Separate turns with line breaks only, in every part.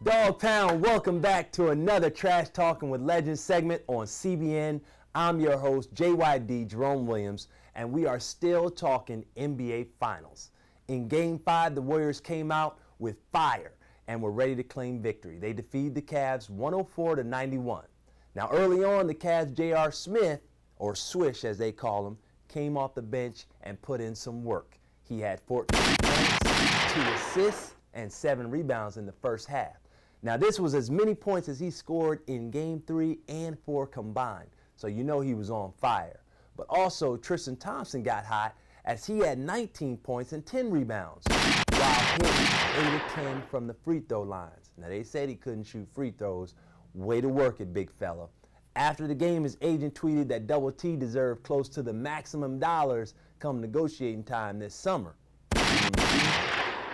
Dog Pound, welcome back to another Trash Talking with Legends segment on CBN. I'm your host, JYD, Jerome Williams, and we are still talking NBA Finals. In Game 5, the Warriors came out with fire and were ready to claim victory. They defeated the Cavs 104-91. Now, early on, the Cavs' J.R. Smith, or Swish as they call him, came off the bench and put in some work. He had 14 points, 2 assists, and 7 rebounds in the first half. Now, this was as many points as he scored in Game 3 and 4 combined, so you know he was on fire. But also, Tristan Thompson got hot as he had 19 points and 10 rebounds, while hitting 8 of 10 from the free throw lines. Now, they said he couldn't shoot free throws. Way to work it, big fella. After the game, his agent tweeted that Double T deserved close to the maximum dollars come negotiating time this summer.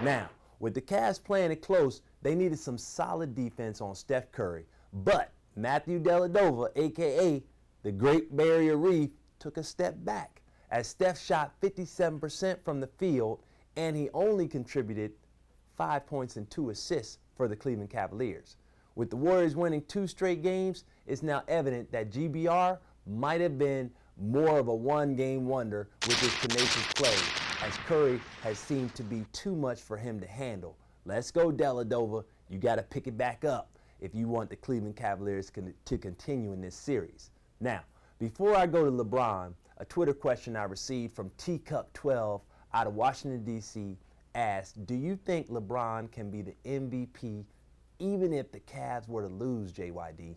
Now, with the Cavs playing it close, they needed some solid defense on Steph Curry. But Matthew Delladova, a.k.a. the Great Barrier Reef, took a step back as Steph shot 57% from the field, and he only contributed 5 points and 2 assists for the Cleveland Cavaliers. With the Warriors winning 2 straight games, it's now evident that GBR might have been more of a one-game wonder with his tenacious play, as Curry has seemed to be too much for him to handle. Let's go, Delladova. You got to pick it back up if you want the Cleveland Cavaliers to continue in this series. Now, before I go to LeBron, a Twitter question I received from Teacup12 out of Washington, D.C. asked, do you think LeBron can be the MVP even if the Cavs were to lose, JYD?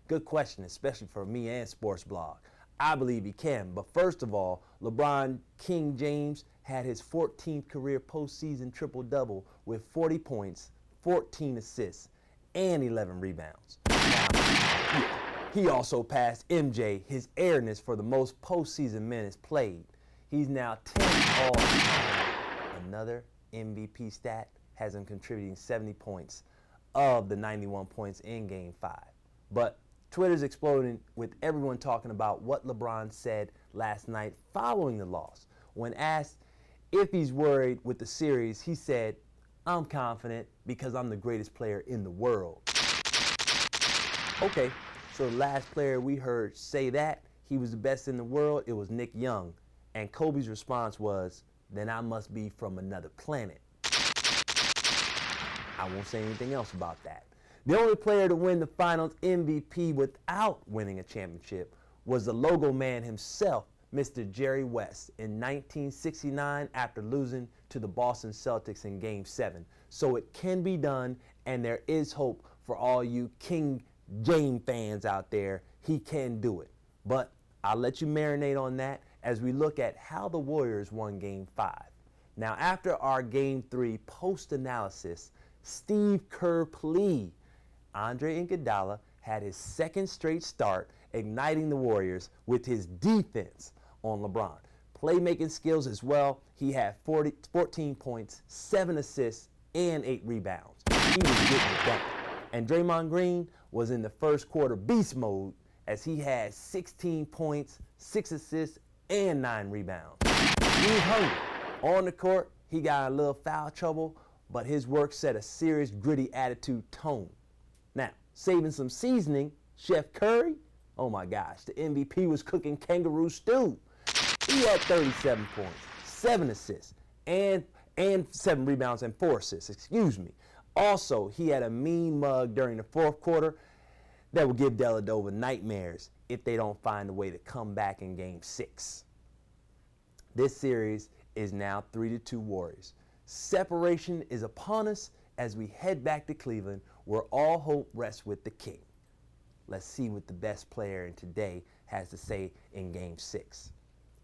Good question, especially for me and Sports Blog. I believe he can, but first of all, LeBron King James had his 14th career postseason triple-double with 40 points, 14 assists, and 11 rebounds. Now, he also passed MJ his airness for the most postseason minutes played. He's now 10th all time. Another MVP stat has him contributing 70 points of the 91 points in Game 5. But Twitter's exploding with everyone talking about what LeBron said last night following the loss. When asked if he's worried with the series, he said, "I'm confident because I'm the greatest player in the world." Okay, so the last player we heard say that he was the best in the world, it was Nick Young. And Kobe's response was, "Then I must be from another planet." I won't say anything else about that. The only player to win the Finals MVP without winning a championship was the logo man himself, Mr. Jerry West, in 1969 after losing to the Boston Celtics in Game 7. So it can be done, and there is hope for all you King James fans out there. He can do it. But I'll let you marinate on that as we look at how the Warriors won Game 5. Now, after our Game 3 post-analysis, Steve Kerr plea, Andre Iguodala had his second straight start, igniting the Warriors with his defense on LeBron. Playmaking skills as well. He had 14 points, 7 assists, and 8 rebounds. He was getting it done. And Draymond Green was in the first quarter beast mode as he had 16 points, 6 assists, and 9 rebounds. He was hungry. On the court, he got a little foul trouble, but his work set a serious gritty attitude tone. Now, saving some seasoning, Chef Curry, oh my gosh, the MVP was cooking kangaroo stew. He had 37 points, 7 assists, and 7 rebounds and 4 assists, excuse me. Also, he had a mean mug during the fourth quarter that will give Delladova nightmares if they don't find a way to come back in Game 6. This series is now 3-2 Warriors. Separation is upon us as we head back to Cleveland, where all hope rests with the King. Let's see what the best player in today has to say in Game 6.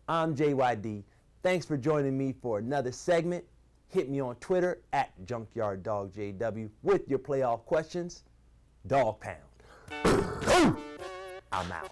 I'm JYD. Thanks for joining me for another segment. Hit me on Twitter at JunkyardDogJW with your playoff questions. Dog Pound. I'm out.